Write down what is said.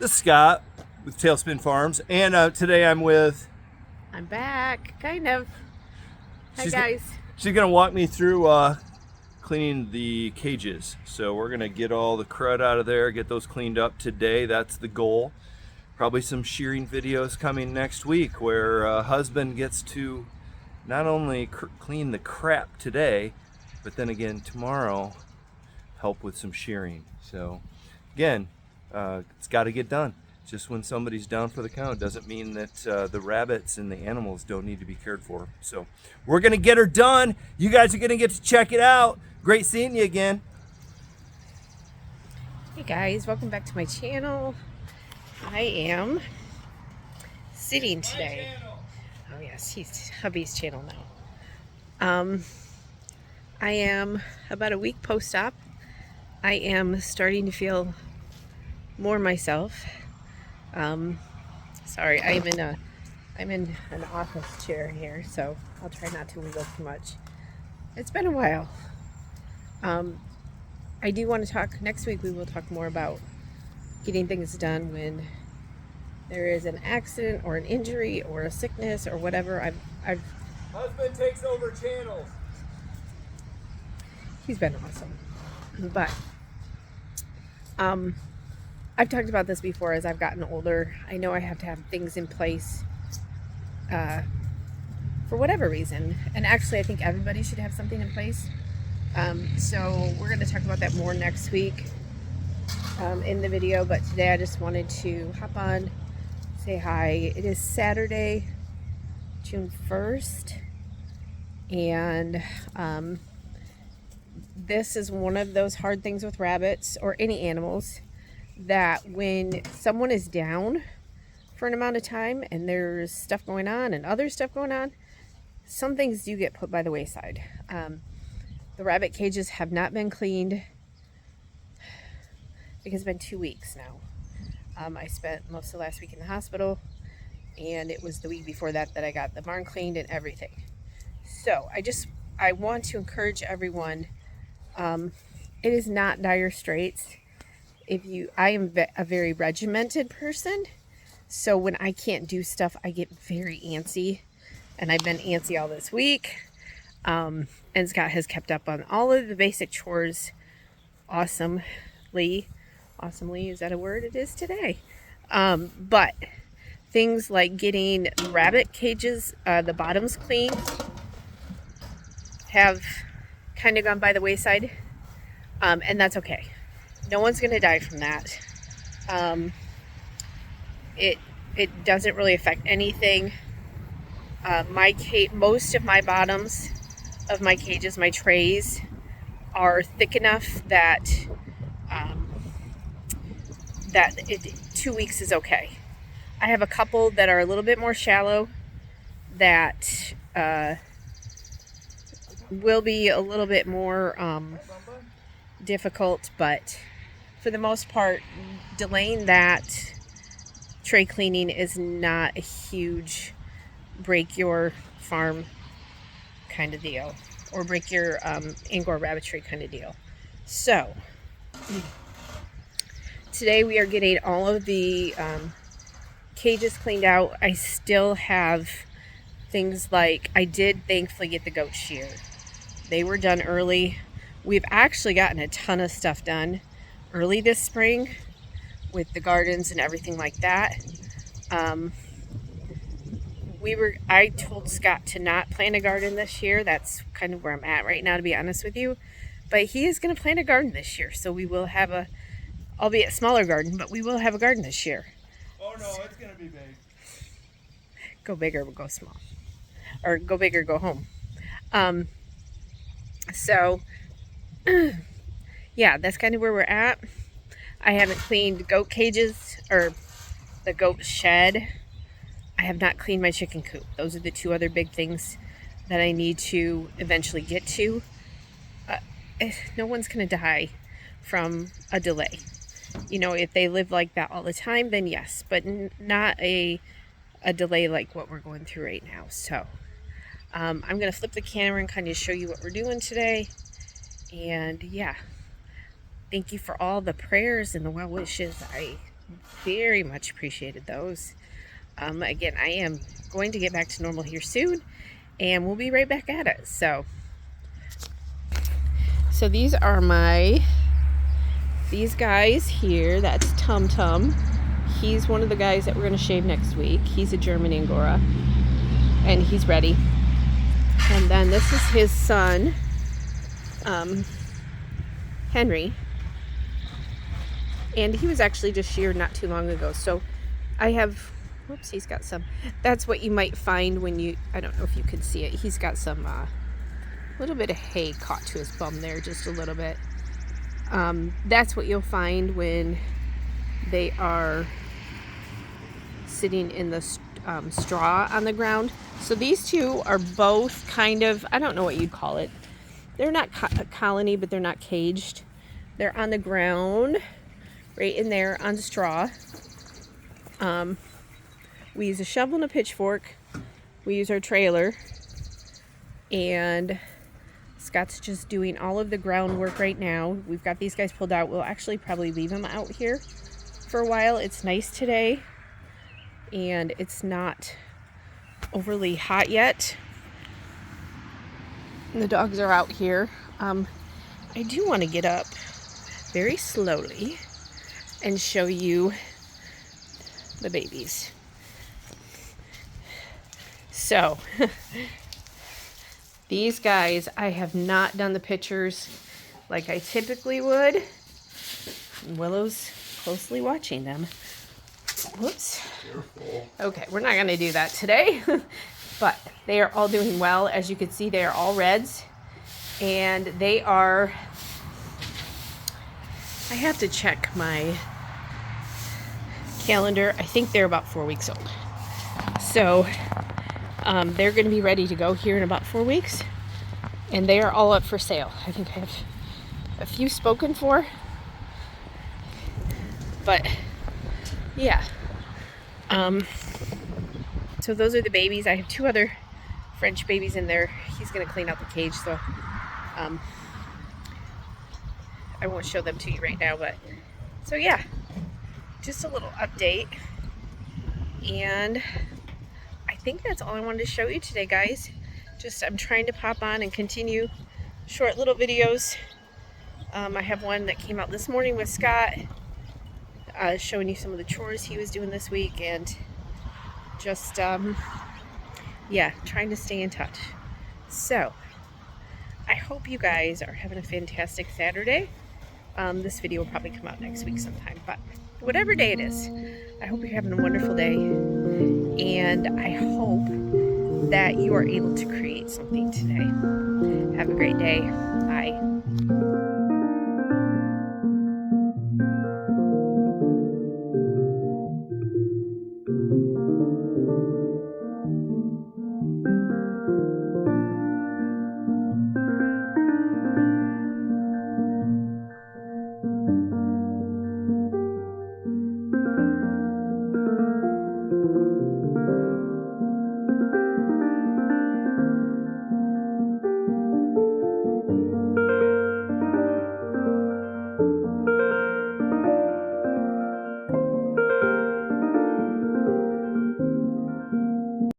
This is Scott with Tailspin Farms, and today I'm back, kind of. Hi, she's guys. she's gonna walk me through cleaning the cages. So we're gonna get all the crud out of there, get those cleaned up today. That's the goal. Probably some shearing videos coming next week where husband gets to not only clean the crap today, but then again tomorrow help with some shearing. So again, it's got to get done. Just when somebody's down for the count doesn't mean that the rabbits and the animals don't need to be cared for. So we're gonna get her done. You guys are gonna get to check it out. Great seeing you again. Hey, guys. Welcome back to my channel. I am sitting today. Oh, yes. He's Hubby's channel now. I am about a week post-op. I am starting to feel more myself. Sorry, I'm in an office chair here, so I'll try not to wiggle too much. It's been a while. I do want to talk next week. We will talk more about getting things done when there is an accident or an injury or a sickness or whatever. Husband takes over channels. He's been awesome, but I've talked about this before. As I've gotten older, I know I have to have things in place for whatever reason, and actually I think everybody should have something in place. So we're going to talk about that more next week in the video, but today I just wanted to hop on, say hi. It is Saturday, June 1st, and this is one of those hard things with rabbits or any animals, that when someone is down for an amount of time and there's stuff going on and other stuff going on, some things do get put by the wayside. The rabbit cages have not been cleaned. I think it's been 2 weeks now. I spent most of last week in the hospital, and it was the week before that that I got the barn cleaned and everything. So I want to encourage everyone. It is not dire straits. I am a very regimented person, so when I can't do stuff, I get very antsy, and I've been antsy all this week. And Scott has kept up on all of the basic chores awesomely. Awesomely, is that a word? It is today. But things like getting rabbit cages, the bottoms clean, have kind of gone by the wayside. And that's okay. No one's going to die from that. It doesn't really affect anything. Most of my bottoms of my cages, my trays, are thick enough that 2 weeks is okay. I have a couple that are a little bit more shallow that will be a little bit more difficult, but for the most part, delaying that tray cleaning is not a huge break your farm kind of deal, or break your Angora rabbitry kind of deal. So today we are getting all of the cages cleaned out. I still have things like, I did thankfully get the goat shear. They were done early. We've actually gotten a ton of stuff done early this spring with the gardens and everything like that. I told Scott to not plant a garden this year. That's kind of where I'm at right now, to be honest with you. But he is going to plant a garden this year. So we will have albeit a smaller garden, but we will have a garden this year. Oh no, it's going to be big. Go big or go small. Or go big or go home. So, yeah, that's kind of where we're at. I haven't cleaned goat cages or the goat shed. I have not cleaned my chicken coop. Those are the two other big things that I need to eventually get to. No one's going to die from a delay. You know, if they live like that all the time, then yes, but not a delay like what we're going through right now. So I'm going to flip the camera and kind of show you what we're doing today. And yeah, thank you for all the prayers and the well wishes. I very much appreciated those. Again, I am going to get back to normal here soon, and we'll be right back at it. So these are these guys here. That's Tum Tum. He's one of the guys that we're going to shave next week. He's a German Angora, and he's ready. And then this is his son, Henry. And he was actually just sheared not too long ago. So I have, whoops, he's got some, that's what you might find when you, I don't know if you can see it. He's got some, little bit of hay caught to his bum there, just a little bit. That's what you'll find when they are sitting in the straw on the ground. So these two are both kind of, I don't know what you'd call it. They're not a colony, but they're not caged. They're on the ground, right in there on the straw. We use a shovel and a pitchfork. We use our trailer, and Scott's just doing all of the groundwork right now. We've got these guys pulled out. We'll actually probably leave them out here for a while. It's nice today, and it's not overly hot yet. And the dogs are out here. I do want to get up very slowly and show you the babies. So these guys, I have not done the pictures like I typically would. Willow's closely watching them. Whoops. Careful. Okay, we're not going to do that today. But they are all doing well. As you can see, they are all reds. And they are, I have to check my calendar. I think they're about 4 weeks old. So they're going to be ready to go here in about 4 weeks. And they are all up for sale. I think I have a few spoken for. But yeah. So those are the babies. I have 2 other French babies in there. He's going to clean out the cage, so I won't show them to you right now. But so yeah, just a little update. And I think that's all I wanted to show you today, guys. Just I'm trying to pop on and continue short little videos. I have one that came out this morning with Scott, showing you some of the chores he was doing this week, and just yeah, trying to stay in touch. So I hope you guys are having a fantastic Saturday. This video will probably come out next week sometime, but whatever day it is, I hope you're having a wonderful day, and I hope that you are able to create something today. Have a great day. Bye.